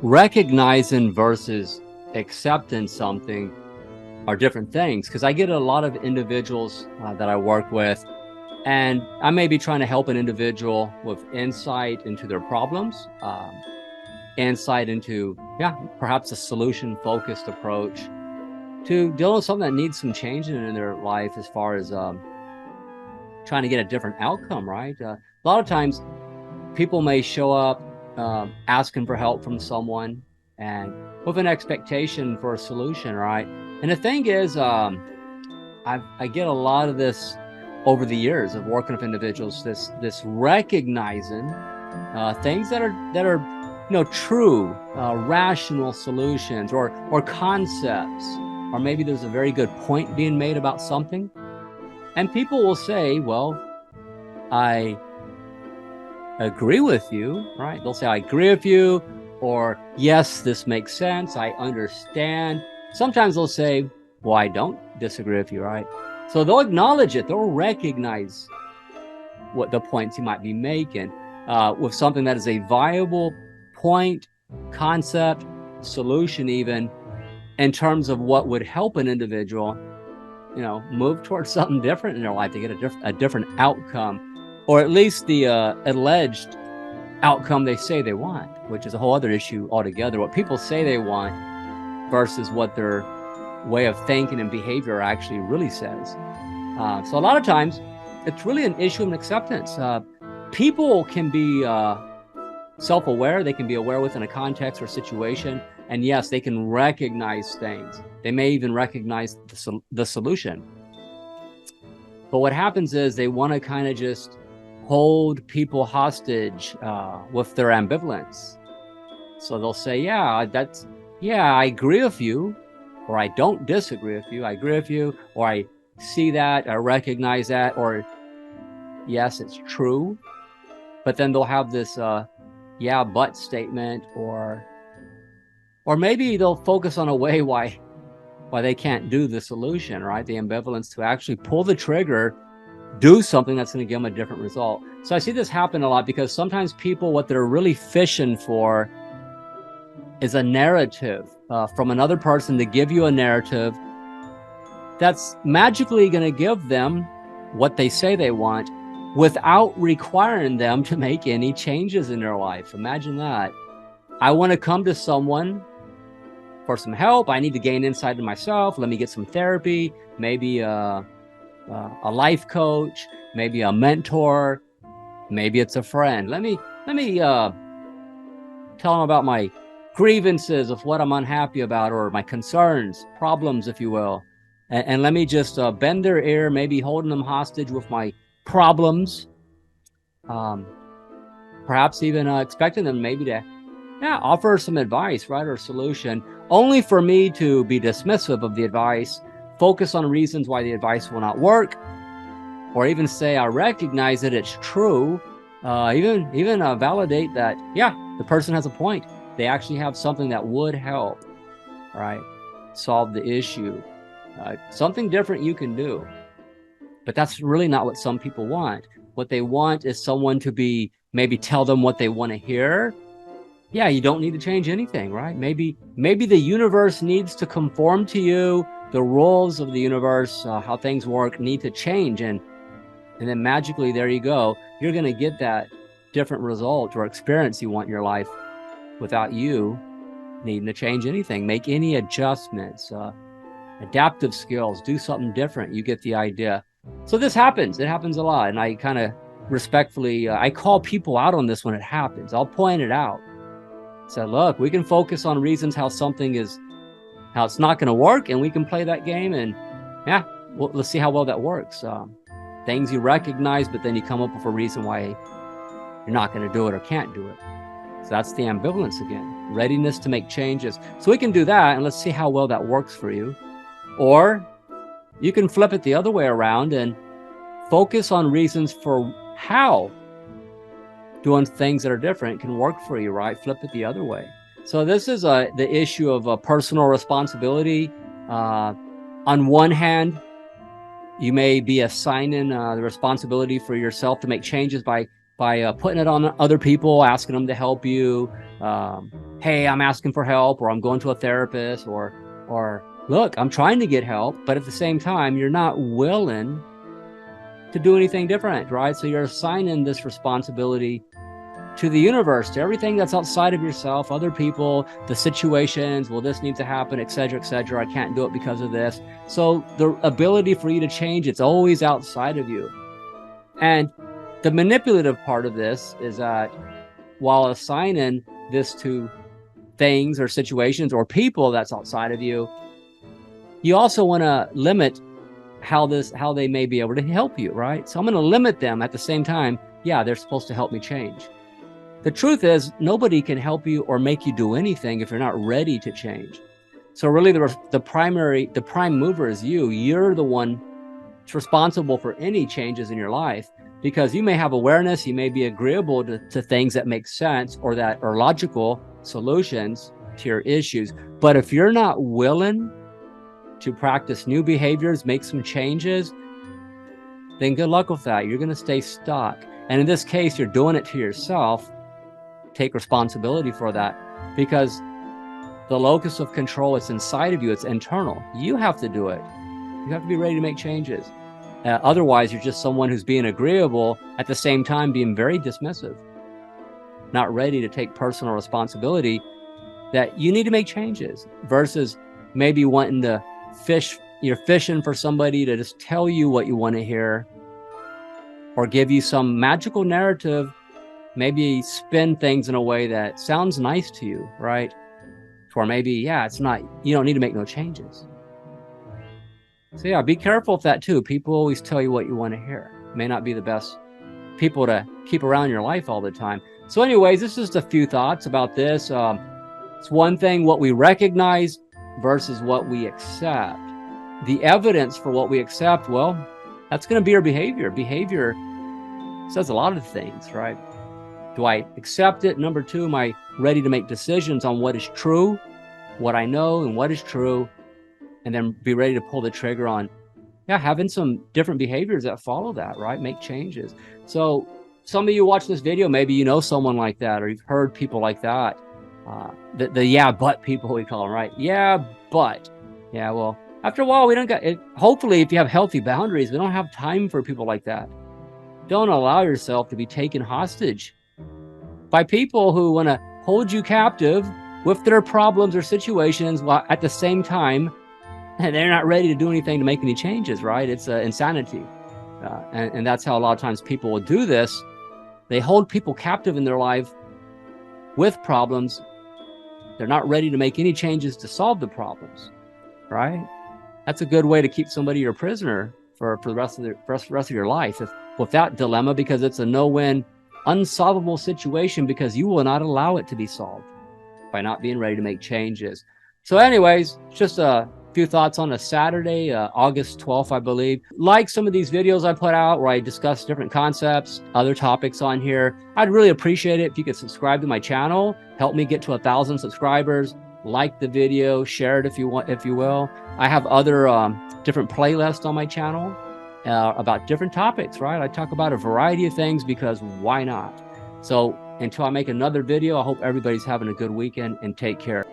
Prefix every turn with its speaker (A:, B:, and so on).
A: recognizing versus accepting something are different things. Because I get a lot of individuals that I work with, and I may be trying to help an individual with insight into their problems, insight into, perhaps a solution-focused approach to dealing with something that needs some changing in their life as far as trying to get a different outcome, right? A lot of times people may show up asking for help from someone and with an expectation for a solution, right? And the thing is, I get a lot of this over the years of working with individuals, this recognizing things that are true, rational solutions or concepts, or maybe there's a very good point being made about something. And people will say, well, I agree with you, right? They'll say, I agree with you, or yes, this makes sense, I understand. Sometimes they'll say, well, I don't disagree with you, right? So they'll acknowledge it, they'll recognize what the points you might be making with something that is a viable point, concept, solution, even in terms of what would help an individual, move towards something different in their life, to get a different outcome, or at least the alleged outcome they say they want, which is a whole other issue altogether. What people say they want versus what their way of thinking and behavior actually really says. So a lot of times it's really an issue of acceptance. People can be self-aware. They can be aware within a context or situation. And yes, they can recognize things. They may even recognize the solution. But what happens is they want to kind of just hold people hostage with their ambivalence. So they'll say, I agree with you, or I don't disagree with you. I agree with you, or I see that, I recognize that, or yes, it's true. But then they'll have this but statement, or maybe they'll focus on a way why they can't do the solution, right? The ambivalence to actually pull the trigger, do something that's going to give them a different result. So I see this happen a lot because sometimes people, what they're really fishing for is a narrative from another person, to give you a narrative that's magically going to give them what they say they want without requiring them to make any changes in their life. Imagine that. I want to come to someone for some help. I need to gain insight into myself. Let me get some therapy, maybe a life coach, maybe a mentor, maybe it's a friend. Let me tell them about my grievances of what I'm unhappy about, or my concerns, problems, if you will. And let me just bend their ear, maybe holding them hostage with my problems, perhaps even expecting them maybe to offer some advice, right, or solution, only for me to be dismissive of the advice, focus on reasons why the advice will not work, or even say I recognize that it's true, even validate that, the person has a point. They actually have something that would help, right, solve the issue. Something different you can do. But that's really not what some people want. What they want is someone to maybe tell them what they want to hear. You don't need to change anything, right? Maybe the universe needs to conform to you. The rules of the universe, how things work, need to change. And then magically, there you go. You're going to get that different result or experience you want in your life without you needing to change anything, make any adjustments, adaptive skills, do something different. You get the idea. So this happens. It happens a lot. And I kind of respectfully, I call people out on this when it happens. I'll point it out. So look, we can focus on reasons how it's not going to work, and we can play that game, and let's see how well that works. Things you recognize, but then you come up with a reason why you're not going to do it or can't do it. So that's the ambivalence again, readiness to make changes. So we can do that, and let's see how well that works for you. Or you can flip it the other way around and focus on reasons for how doing things that are different can work for you, right? Flip it the other way. So this is the issue of personal responsibility. On one hand, you may be assigning the responsibility for yourself to make changes by putting it on other people, asking them to help you, hey, I'm asking for help, or I'm going to a therapist, or look, I'm trying to get help, but at the same time, you're not willing to do anything different, right? So you're assigning this responsibility to the universe, to everything that's outside of yourself, other people, the situations, well, this needs to happen, et cetera, I can't do it because of this. So the ability for you to change, it's always outside of you. And the manipulative part of this is that while assigning this to things or situations or people that's outside of you, you also want to limit how they may be able to help you, right? So I'm going to limit them at the same time. Yeah, they're supposed to help me change. The truth is, nobody can help you or make you do anything if you're not ready to change. So really, the prime mover is you. You're the one that's responsible for any changes in your life, because you may have awareness, you may be agreeable to things that make sense or that are logical solutions to your issues. But if you're not willing to practice new behaviors, make some changes, then good luck with that. You're going to stay stuck. And in this case, you're doing it to yourself. Take responsibility for that, because the locus of control is inside of you. It's internal. You have to do it. You have to be ready to make changes. Otherwise, you're just someone who's being agreeable at the same time being very dismissive, not ready to take personal responsibility that you need to make changes, versus maybe wanting to fish. You're fishing for somebody to just tell you what you want to hear or give you some magical narrative, maybe spin things in a way that sounds nice to you, right? Or maybe, yeah, it's not, you don't need to make no changes. So yeah, be careful with that too. People always tell you what you want to hear. May not be the best people to keep around in your life all the time. So anyways, this is just a few thoughts about this. It's one thing what we recognize versus what we accept. The evidence for what we accept, well, that's going to be our behavior. Behavior says a lot of things, right? Do I accept it? Number two, am I ready to make decisions on what is true, what I know and what is true, and then be ready to pull the trigger on, yeah, having some different behaviors that follow that, right? Make changes. So some of you watch this video, maybe you know someone like that, or you've heard people like that. The yeah, but people, we call them, right? Yeah, but. Yeah, well, after a while, we don't got it. Hopefully, if you have healthy boundaries, we don't have time for people like that. Don't allow yourself to be taken hostage by people who want to hold you captive with their problems or situations, while at the same time, they're not ready to do anything to make any changes, right? It's insanity. And that's how a lot of times people will do this. They hold people captive in their life with problems. They're not ready to make any changes to solve the problems, right? That's a good way to keep somebody your prisoner for the rest of your life, with that dilemma, because it's a no-win, unsolvable situation, because you will not allow it to be solved by not being ready to make changes. So anyways, just a few thoughts on a Saturday, August 12th, I believe. Like some of these videos I put out where I discuss different concepts, other topics on here, I'd really appreciate it if you could subscribe to my channel, help me get to 1,000 subscribers, like the video, share it if you will. I have other different playlists on my channel about different topics, right? I talk about a variety of things, because why not? So until I make another video, I hope everybody's having a good weekend, and take care.